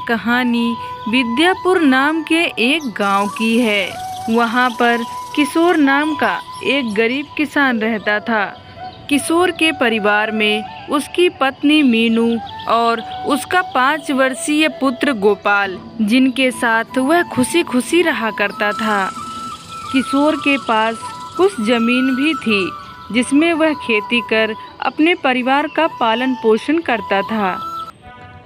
कहानी विद्यापुर नाम के एक गांव की है। वहां पर किशोर नाम का एक गरीब किसान रहता था। किशोर के परिवार में उसकी पत्नी मीनू और उसका 5 वर्षीय पुत्र गोपाल, जिनके साथ वह खुशी खुशी रहा करता था। किशोर के पास कुछ जमीन भी थी जिसमें वह खेती कर अपने परिवार का पालन पोषण करता था।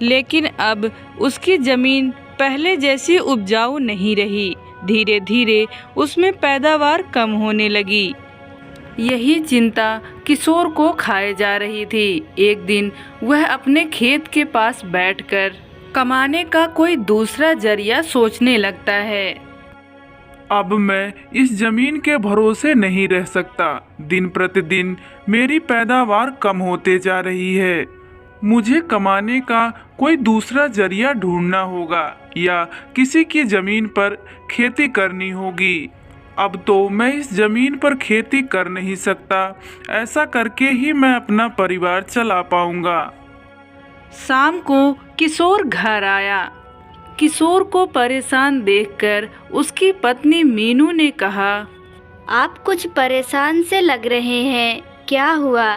लेकिन अब उसकी जमीन पहले जैसी उपजाऊ नहीं रही। धीरे धीरे उसमें पैदावार कम होने लगी। यही चिंता किशोर को खाए जा रही थी। एक दिन वह अपने खेत के पास बैठकर कमाने का कोई दूसरा जरिया सोचने लगता है। अब मैं इस जमीन के भरोसे नहीं रह सकता। दिन प्रतिदिन मेरी पैदावार कम होते जा रही है। मुझे कमाने का कोई दूसरा जरिया ढूंढना होगा या किसी की जमीन पर खेती करनी होगी। अब तो मैं इस जमीन पर खेती कर नहीं सकता। ऐसा करके ही मैं अपना परिवार चला पाऊंगा। शाम को किशोर घर आया। किशोर को परेशान देखकर उसकी पत्नी मीनू ने कहा, आप कुछ परेशान से लग रहे हैं, क्या हुआ?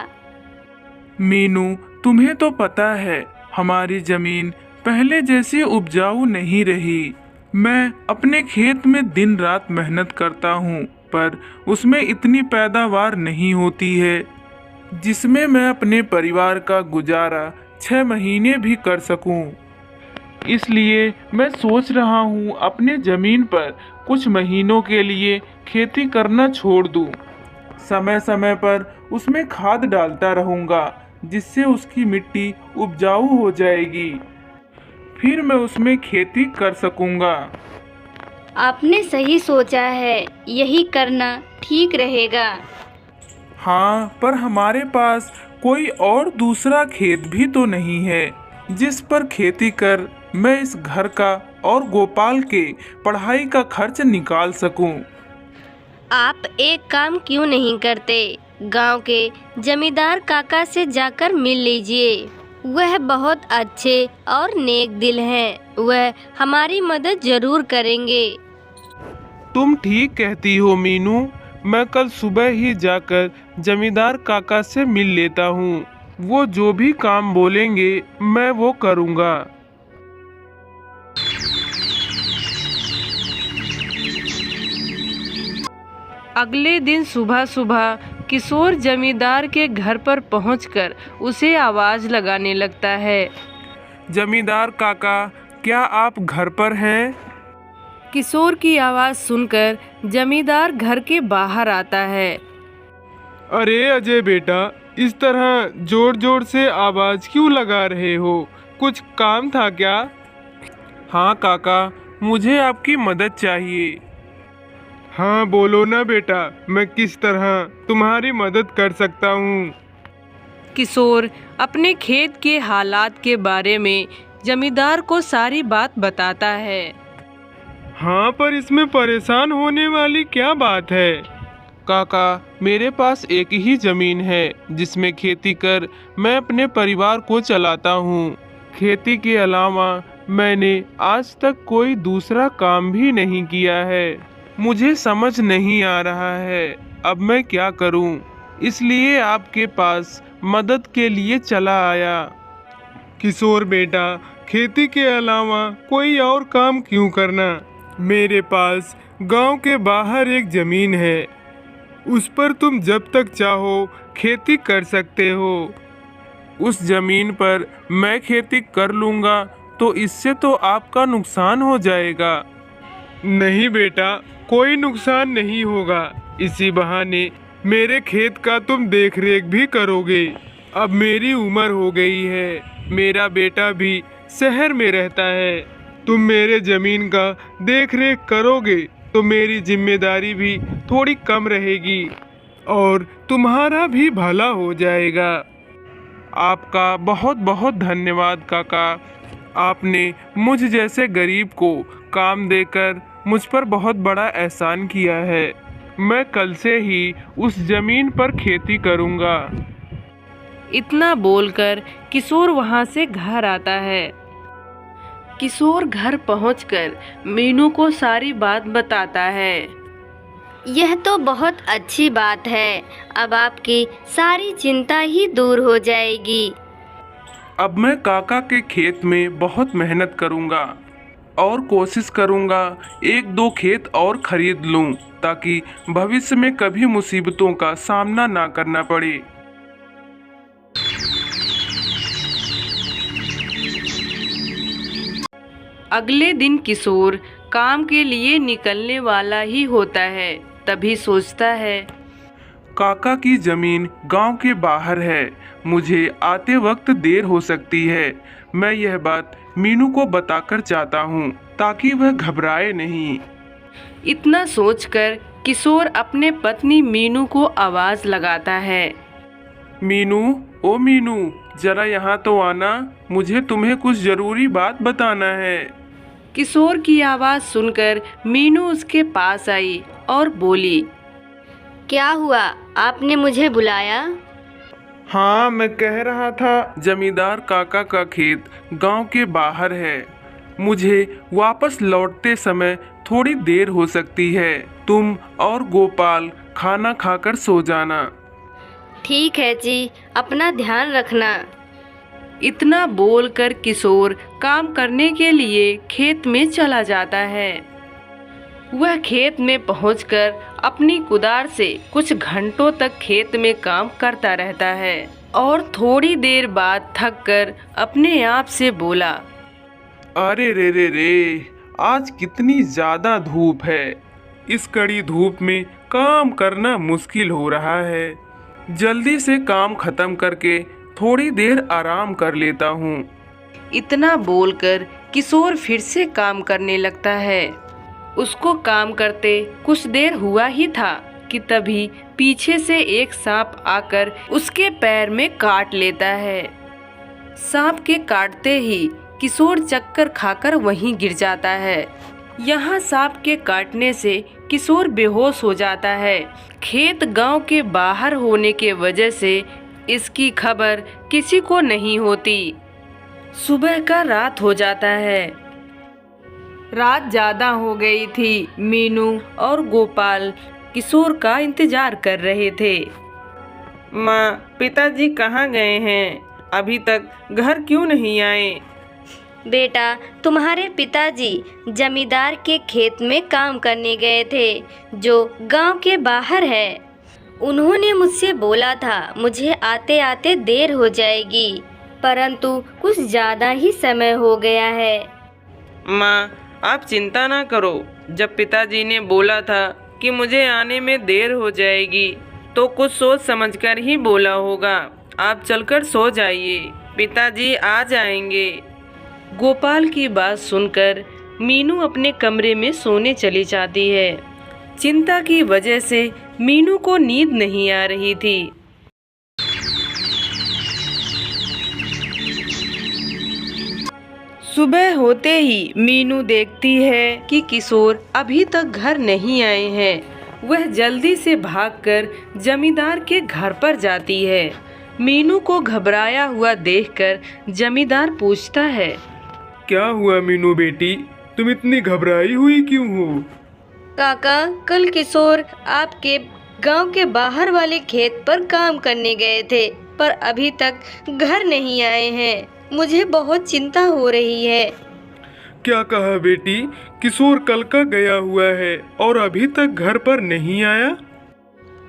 मीनू, तुम्हें तो पता है हमारी जमीन पहले जैसी उपजाऊ नहीं रही। मैं अपने खेत में दिन रात मेहनत करता हूँ, पर उसमें इतनी पैदावार नहीं होती है जिसमें मैं अपने परिवार का गुजारा 6 महीने भी कर सकूं। इसलिए मैं सोच रहा हूँ अपने जमीन पर कुछ महीनों के लिए खेती करना छोड़ दूं। समय समय पर उसमें खाद डालता रहूँगा जिससे उसकी मिट्टी उपजाऊ हो जाएगी। फिर मैं उसमें खेती कर सकूँगा। आपने सही सोचा है, यही करना ठीक रहेगा। हाँ, पर हमारे पास कोई और दूसरा खेत भी तो नहीं है जिस पर खेती कर मैं इस घर का और गोपाल के पढ़ाई का खर्च निकाल सकूं। आप एक काम क्यों नहीं करते? गांव के जमींदार काका से जाकर मिल लीजिए। वह बहुत अच्छे और नेक दिल हैं। वह हमारी मदद जरूर करेंगे। तुम ठीक कहती हो मीनू। मैं कल सुबह ही जाकर जमींदार काका से मिल लेता हूँ। वो जो भी काम बोलेंगे मैं वो करूँगा। अगले दिन सुबह सुबह किशोर जमींदार के घर पर पहुंचकर उसे आवाज लगाने लगता है। जमींदार काका, क्या आप घर पर हैं? किशोर की आवाज सुनकर जमींदार घर के बाहर आता है। अरे अजय बेटा, इस तरह जोर जोर से आवाज क्यों लगा रहे हो? कुछ काम था क्या? हाँ काका, मुझे आपकी मदद चाहिए। हाँ बोलो ना बेटा, मैं किस तरह तुम्हारी मदद कर सकता हूँ? किशोर अपने खेत के हालात के बारे में जमींदार को सारी बात बताता है। हाँ, पर इसमें परेशान होने वाली क्या बात है? काका, मेरे पास एक ही जमीन है जिसमें खेती कर मैं अपने परिवार को चलाता हूँ। खेती के अलावा मैंने आज तक कोई दूसरा काम भी नहीं किया है। मुझे समझ नहीं आ रहा है अब मैं क्या करूं, इसलिए आपके पास मदद के लिए चला आया। किशोर बेटा, खेती के अलावा कोई और काम क्यों करना? मेरे पास गांव के बाहर एक जमीन है, उस पर तुम जब तक चाहो खेती कर सकते हो। उस जमीन पर मैं खेती कर लूँगा तो इससे तो आपका नुकसान हो जाएगा। नहीं बेटा, कोई नुकसान नहीं होगा। इसी बहाने मेरे खेत का तुम देखरेख भी करोगे। अब मेरी उम्र हो गई है, मेरा बेटा भी शहर में रहता है। तुम मेरे जमीन का देखरेख करोगे तो मेरी जिम्मेदारी भी थोड़ी कम रहेगी और तुम्हारा भी भला हो जाएगा। आपका बहुत बहुत धन्यवाद काका। आपने मुझ जैसे गरीब को काम देकर मुझ पर बहुत बड़ा एहसान किया है। मैं कल से ही उस जमीन पर खेती करूँगा। इतना बोलकर किशोर वहां से घर आता है। किशोर घर पहुंचकर मीनू को सारी बात बताता है। यह तो बहुत अच्छी बात है। अब आपकी सारी चिंता ही दूर हो जाएगी। अब मैं काका के खेत में बहुत मेहनत करूँगा और कोशिश करूँगा 1-2 खेत और खरीद लूँ, ताकि भविष्य में कभी मुसीबतों का सामना ना करना पड़े। अगले दिन किशोर काम के लिए निकलने वाला ही होता है। तभी सोचता है, काका की जमीन गांव के बाहर है, मुझे आते वक्त देर हो सकती है। मैं यह बात मीनू को बताकर जाता हूँ ताकि वह घबराए नहीं। इतना सोचकर किशोर अपने पत्नी मीनू को आवाज लगाता है। मीनू, ओ मीनू, जरा यहाँ तो आना, मुझे तुम्हें कुछ जरूरी बात बताना है। किशोर की आवाज सुनकर मीनू उसके पास आई और बोली, क्या हुआ, आपने मुझे बुलाया? हाँ, मैं कह रहा था जमींदार काका का खेत गांव के बाहर है। मुझे वापस लौटते समय थोड़ी देर हो सकती है। तुम और गोपाल खाना खाकर सो जाना। ठीक है जी, अपना ध्यान रखना। इतना बोलकर किशोर काम करने के लिए खेत में चला जाता है। वह खेत में पहुंचकर अपनी कुदार से कुछ घंटों तक खेत में काम करता रहता है और थोड़ी देर बाद थककर अपने आप से बोला, अरे रे रे रे, आज कितनी ज्यादा धूप है। इस कड़ी धूप में काम करना मुश्किल हो रहा है। जल्दी से काम खत्म करके थोड़ी देर आराम कर लेता हूँ। इतना बोलकर किशोर फिर से काम करने लगता है। उसको काम करते कुछ देर हुआ ही था कि तभी पीछे से एक सांप आकर उसके पैर में काट लेता है। सांप के काटते ही किशोर चक्कर खाकर वहीं गिर जाता है। यहाँ सांप के काटने से किशोर बेहोश हो जाता है। खेत गांव के बाहर होने के वजह से इसकी खबर किसी को नहीं होती। सुबह का रात हो जाता है। रात ज्यादा हो गई थी। मीनू और गोपाल किशोर का इंतजार कर रहे थे। माँ, पिताजी कहाँ गए हैं? अभी तक घर क्यों नहीं आए? बेटा, तुम्हारे पिताजी जमींदार के खेत में काम करने गए थे, जो गांव के बाहर है। उन्होंने मुझसे बोला था मुझे आते आते देर हो जाएगी, परंतु कुछ ज़्यादा ही समय हो गया है। माँ, आप चिंता ना करो। जब पिताजी ने बोला था कि मुझे आने में देर हो जाएगी, तो कुछ सोच समझकर ही बोला होगा। आप चलकर सो जाइए, पिताजी आ जाएंगे। गोपाल की बात सुनकर मीनू अपने कमरे में सोने चली जाती है। चिंता की वजह से मीनू को नींद नहीं आ रही थी। सुबह होते ही मीनू देखती है कि किशोर अभी तक घर नहीं आए हैं। वह जल्दी से भागकर जमींदार के घर पर जाती है। मीनू को घबराया हुआ देखकर जमींदार पूछता है, क्या हुआ मीनू बेटी, तुम इतनी घबराई हुई क्यों हो? काका, कल किशोर आपके गांव के बाहर वाले खेत पर काम करने गए थे, पर अभी तक घर नहीं आए हैं। मुझे बहुत चिंता हो रही है। क्या कहा बेटी, किशोर कल का गया हुआ है और अभी तक घर पर नहीं आया?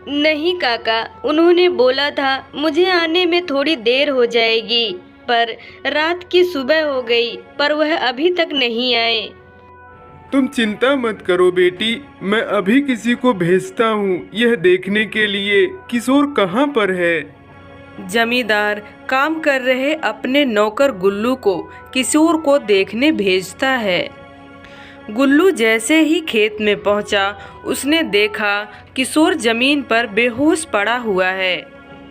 नहीं काका, उन्होंने बोला था मुझे आने में थोड़ी देर हो जाएगी, पर रात की सुबह हो गई, पर वह अभी तक नहीं आए। तुम चिंता मत करो बेटी, मैं अभी किसी को भेजता हूँ यह देखने के लिए किशोर कहाँ पर है। जमींदार काम कर रहे अपने नौकर गुल्लू को किशोर को देखने भेजता है। गुल्लू जैसे ही खेत में पहुंचा, उसने देखा किशोर जमीन पर बेहोश पड़ा हुआ है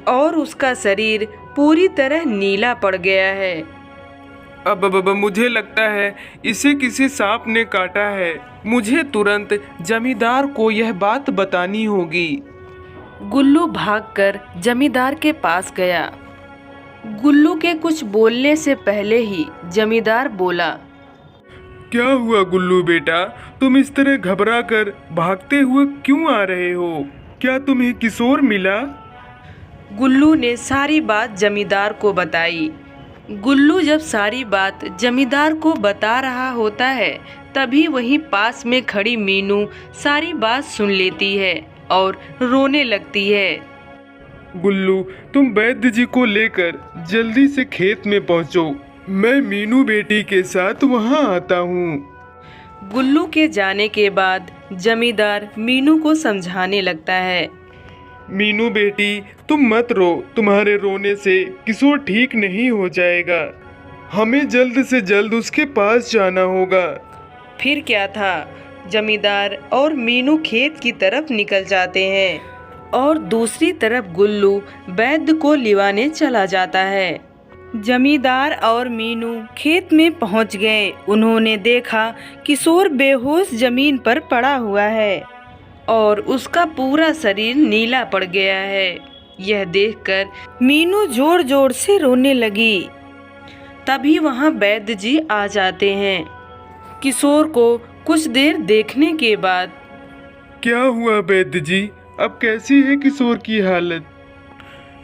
और उसका शरीर पूरी तरह नीला पड़ गया है। अब मुझे लगता है इसे किसी सांप ने काटा है। मुझे तुरंत जमींदार को यह बात बतानी होगी। गुल्लू भागकर जमींदार के पास गया। गुल्लू के कुछ बोलने से पहले ही जमींदार बोला, क्या हुआ गुल्लू बेटा, तुम इस तरह घबरा कर भागते हुए क्यों आ रहे हो? क्या तुम्हें किशोर मिला? गुल्लू ने सारी बात जमींदार को बताई। गुल्लू जब सारी बात जमींदार को बता रहा होता है तभी वहीं पास में खड़ी मीनू सारी बात सुन लेती है और रोने लगती है। गुल्लू, तुम वैद्य जी को लेकर जल्दी से खेत में पहुंचो। मैं मीनू बेटी के साथ वहां आता हूं। गुल्लू के जाने के बाद जमींदार मीनू को समझाने लगता है। मीनू बेटी, तुम मत रो, तुम्हारे रोने से किशोर ठीक नहीं हो जाएगा। हमें जल्द से जल्द उसके पास जाना होगा। फिर क्या था, जमींदार और मीनू खेत की तरफ निकल जाते हैं और दूसरी तरफ गुल्लू वैद्य को लिवाने चला जाता है। जमींदार और मीनू खेत में पहुंच गए। उन्होंने देखा किशोर बेहोश जमीन पर पड़ा हुआ है और उसका पूरा शरीर नीला पड़ गया है। यह देखकर मीनू जोर जोर से रोने लगी। तभी वहां वैद्य जी आ जाते हैं। किशोर को कुछ देर देखने के बाद, क्या हुआ वैद्य जी, अब कैसी है किशोर की हालत?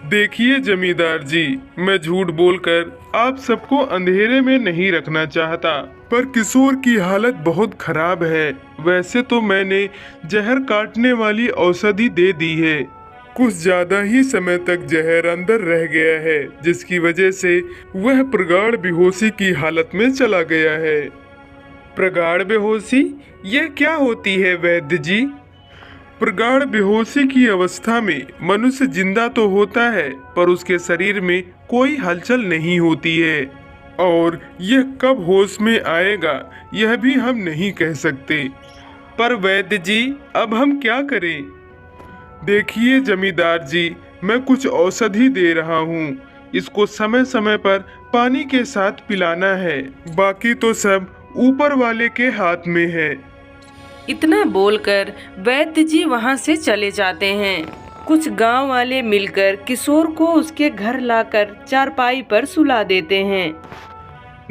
देखिए जमींदार जी, मैं झूठ बोलकर आप सबको अंधेरे में नहीं रखना चाहता, पर किशोर की हालत बहुत खराब है। वैसे तो मैंने जहर काटने वाली औषधि दे दी है, कुछ ज्यादा ही समय तक जहर अंदर रह गया है, जिसकी वजह से वह प्रगाढ़ बेहोशी की हालत में चला गया है। प्रगाढ़ बेहोशी, यह क्या होती है वैद्य जी? प्रगाढ़ बेहोशी की अवस्था में मनुष्य जिंदा तो होता है पर उसके शरीर में कोई हलचल नहीं होती है, और यह कब होश में आएगा यह भी हम नहीं कह सकते। पर वैद्य जी, अब हम क्या करें? देखिए जमींदार जी, मैं कुछ औषधि दे रहा हूँ, इसको समय समय पर पानी के साथ पिलाना है, बाकी तो सब ऊपर वाले के हाथ में है। इतना बोलकर वैद्य जी वहां से चले जाते हैं। कुछ गांव वाले मिलकर किशोर को उसके घर लाकर चारपाई पर सुला देते हैं।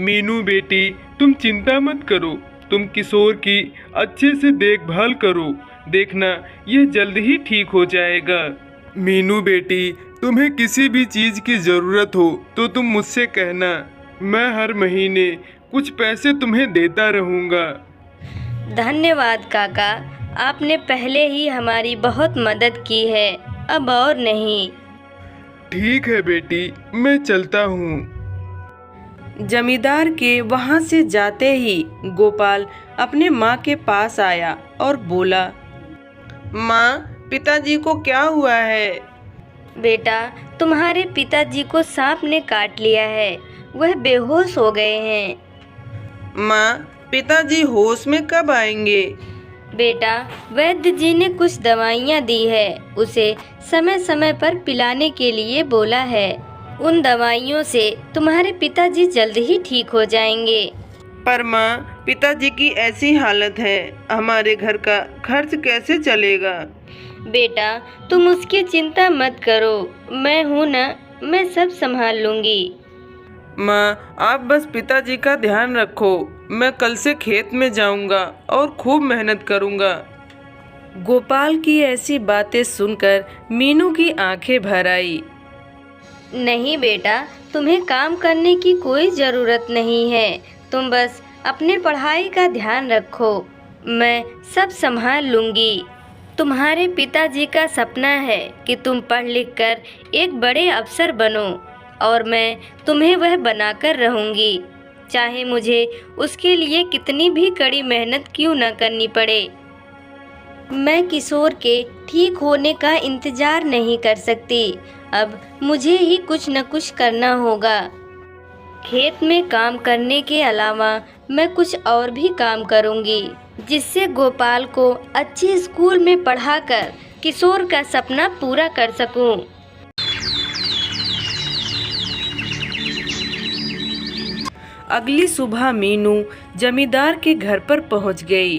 मीनू बेटी, तुम चिंता मत करो, तुम किशोर की अच्छे से देखभाल करो, देखना यह जल्द ही ठीक हो जाएगा। मीनू बेटी, तुम्हें किसी भी चीज की जरूरत हो तो तुम मुझसे कहना, मैं हर महीने कुछ पैसे तुम्हें देता रहूंगा। धन्यवाद काका, आपने पहले ही हमारी बहुत मदद की है, अब और नहीं। ठीक है बेटी, मैं चलता हूँ। जमींदार के वहां से जाते ही गोपाल अपने माँ के पास आया और बोला, माँ, पिताजी को क्या हुआ है? बेटा, तुम्हारे पिताजी को सांप ने काट लिया है, वह बेहोश हो गए हैं। माँ, पिताजी होश में कब आएंगे? बेटा, वैद्य जी ने कुछ दवाइयाँ दी है, उसे समय समय पर पिलाने के लिए बोला है। उन दवाइयों से तुम्हारे पिताजी जल्द ही ठीक हो जाएंगे। पर माँ, पिताजी की ऐसी हालत है, हमारे घर का खर्च कैसे चलेगा? बेटा, तुम उसकी चिंता मत करो, मैं हूँ ना, मैं सब संभाल लूँगी। माँ, आप बस पिताजी का ध्यान रखो, मैं कल से खेत में जाऊंगा और खूब मेहनत करूंगा। गोपाल की ऐसी बातें सुनकर मीनू की आंखें भर आई। नहीं बेटा, तुम्हें काम करने की कोई ज़रूरत नहीं है, तुम बस अपने पढ़ाई का ध्यान रखो, मैं सब संभाल लूँगी। तुम्हारे पिताजी का सपना है कि तुम पढ़ लिख कर एक बड़े अफसर बनो, और मैं तुम्हें वह बनाकर रहूँगी, चाहे मुझे उसके लिए कितनी भी कड़ी मेहनत क्यों न करनी पड़े। मैं किशोर के ठीक होने का इंतज़ार नहीं कर सकती, अब मुझे ही कुछ न कुछ करना होगा। खेत में काम करने के अलावा मैं कुछ और भी काम करूँगी, जिससे गोपाल को अच्छे स्कूल में पढ़ाकर किशोर का सपना पूरा कर सकूं। अगली सुबह मीनू जमींदार के घर पर पहुंच गई।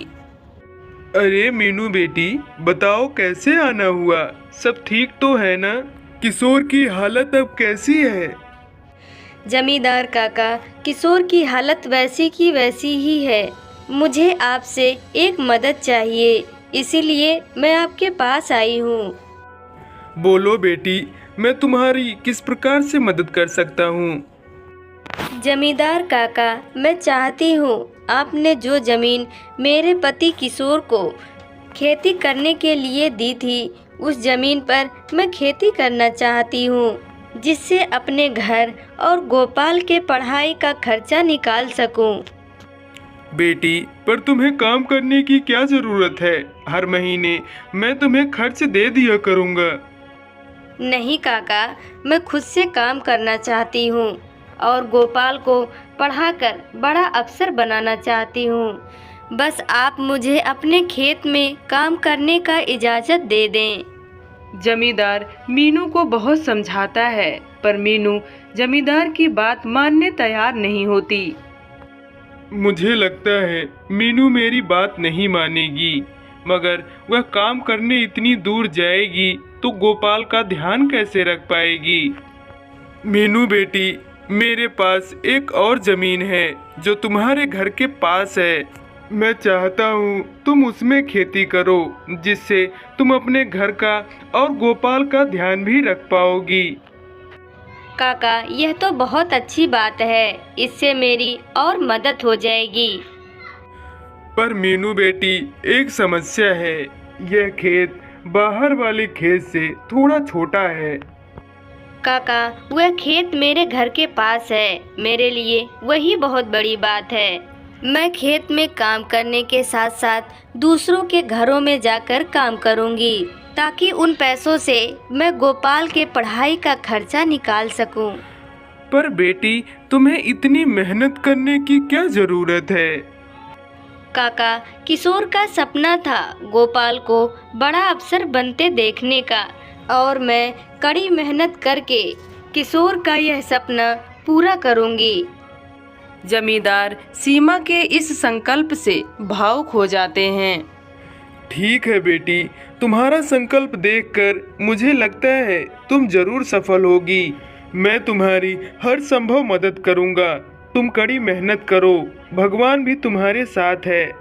अरे मीनू बेटी, बताओ कैसे आना हुआ, सब ठीक तो है ना? किशोर की हालत अब कैसी है? जमींदार काका, किशोर की हालत वैसी की वैसी ही है, मुझे आपसे एक मदद चाहिए, इसीलिए मैं आपके पास आई हूँ। बोलो बेटी, मैं तुम्हारी किस प्रकार से मदद कर सकता हूँ? जमींदार काका, मैं चाहती हूँ आपने जो जमीन मेरे पति किशोर को खेती करने के लिए दी थी, उस जमीन पर मैं खेती करना चाहती हूँ, जिससे अपने घर और गोपाल के पढ़ाई का खर्चा निकाल सकूँ। बेटी, पर तुम्हें काम करने की क्या जरूरत है? हर महीने मैं तुम्हें खर्च दे दिया करूँगा। नहीं काका, मैं खुद से काम करना चाहती हूँ और गोपाल को पढ़ाकर बड़ा अफसर बनाना चाहती हूँ। बस आप मुझे अपने खेत में काम करने का इजाज़त दे दें। जमींदार मीनू को बहुत समझाता है, पर मीनू जमींदार की बात मानने तैयार नहीं होती। मुझे लगता है मीनू मेरी बात नहीं मानेगी, मगर वह काम करने इतनी दूर जाएगी तो गोपाल का ध्यान कैसे रख पाएगी? मीनू बेटी, मेरे पास एक और जमीन है जो तुम्हारे घर के पास है। मैं चाहता हूँ तुम उसमें खेती करो, जिससे तुम अपने घर का और गोपाल का ध्यान भी रख पाओगी। काका, यह तो बहुत अच्छी बात है, इससे मेरी और मदद हो जाएगी। पर मीनू बेटी, एक समस्या है। यह खेत बाहर वाले खेत से थोड़ा छोटा है। काका, वह खेत मेरे घर के पास है, मेरे लिए वही बहुत बड़ी बात है। मैं खेत में काम करने के साथ साथ दूसरों के घरों में जाकर काम करूंगी, ताकि उन पैसों से मैं गोपाल के पढ़ाई का खर्चा निकाल सकूं। पर बेटी, तुम्हें इतनी मेहनत करने की क्या जरूरत है? काका, किशोर का सपना था गोपाल को बड़ा अफसर बनते देखने का, और मैं कड़ी मेहनत करके किशोर का यह सपना पूरा करूंगी। जमींदार सीमा के इस संकल्प से भावुक हो जाते हैं। ठीक है बेटी, तुम्हारा संकल्प देखकर मुझे लगता है तुम जरूर सफल होगी। मैं तुम्हारी हर संभव मदद करूंगा। तुम कड़ी मेहनत करो, भगवान भी तुम्हारे साथ है।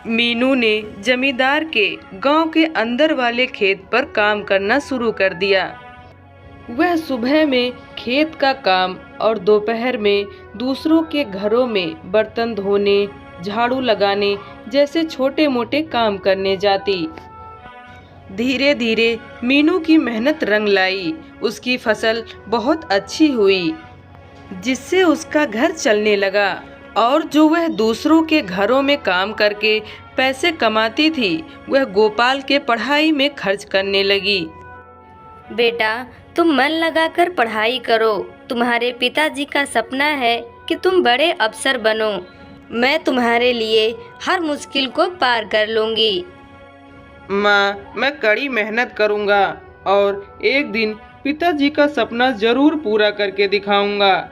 मीनू ने जमींदार के गांव के अंदर वाले खेत पर काम करना शुरू कर दिया। वह सुबह में खेत का काम और दोपहर में दूसरों के घरों में बर्तन धोने, झाड़ू लगाने जैसे छोटे मोटे काम करने जाती। धीरे धीरे मीनू की मेहनत रंग लाई। उसकी फसल बहुत अच्छी हुई, जिससे उसका घर चलने लगा, और जो वह दूसरों के घरों में काम करके पैसे कमाती थी, वह गोपाल के पढ़ाई में खर्च करने लगी। बेटा, तुम मन लगाकर पढ़ाई करो। तुम्हारे पिताजी का सपना है कि तुम बड़े अफसर बनो। मैं तुम्हारे लिए हर मुश्किल को पार कर लूंगी। माँ, मैं कड़ी मेहनत करूँगा और एक दिन पिताजी का सपना जरूर पूरा करके दिखाऊंगा।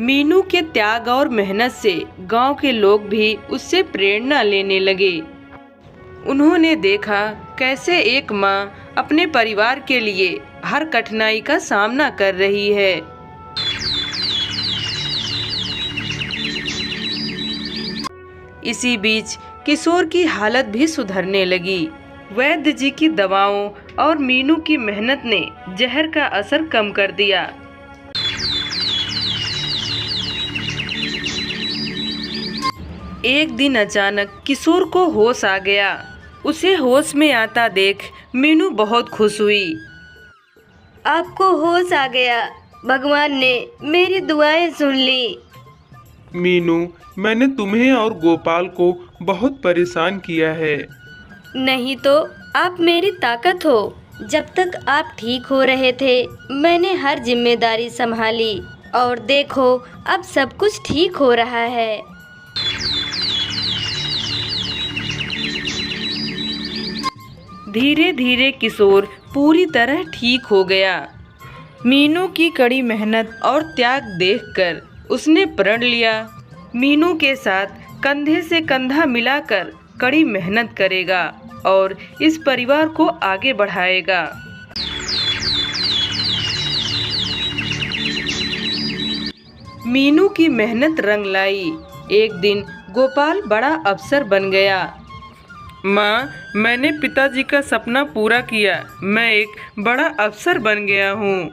मीनू के त्याग और मेहनत से गांव के लोग भी उससे प्रेरणा लेने लगे। उन्होंने देखा कैसे एक माँ अपने परिवार के लिए हर कठिनाई का सामना कर रही है। इसी बीच किशोर की हालत भी सुधरने लगी। वैद्य जी की दवाओं और मीनू की मेहनत ने जहर का असर कम कर दिया। एक दिन अचानक किशोर को होश आ गया। उसे होश में आता देख मीनू बहुत खुश हुई। आपको होश आ गया, भगवान ने मेरी दुआएं सुन ली। मीनू, मैंने तुम्हें और गोपाल को बहुत परेशान किया है। नहीं तो आप मेरी ताकत हो। जब तक आप ठीक हो रहे थे, मैंने हर जिम्मेदारी संभाली, और देखो अब सब कुछ ठीक हो रहा है। धीरे धीरे किशोर पूरी तरह ठीक हो गया। मीनू की कड़ी मेहनत और त्याग देखकर उसने प्रण लिया, मीनू के साथ कंधे से कंधा मिलाकर कड़ी मेहनत करेगा और इस परिवार को आगे बढ़ाएगा। मीनू की मेहनत रंग लाई। एक दिन गोपाल बड़ा अफसर बन गया। माँ, मैंने पिताजी का सपना पूरा किया। मैं एक बड़ा अफसर बन गया हूँ।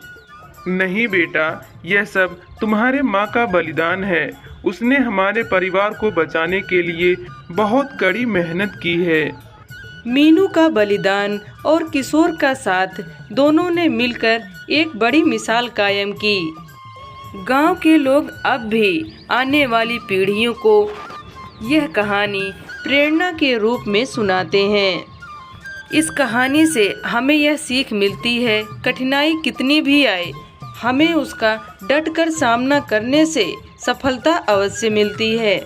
नहीं बेटा, यह सब तुम्हारे माँ का बलिदान है। उसने हमारे परिवार को बचाने के लिए बहुत कड़ी मेहनत की है। मीनू का बलिदान और किशोर का साथ दोनों ने मिलकर एक बड़ी मिसाल कायम की। गांव के लोग अब भी आने वाली पीढ़ियों को यह कहानी प्रेरणा के रूप में सुनाते हैं। इस कहानी से हमें यह सीख मिलती है, कठिनाई कितनी भी आए, हमें उसका डटकर सामना करने से सफलता अवश्य मिलती है।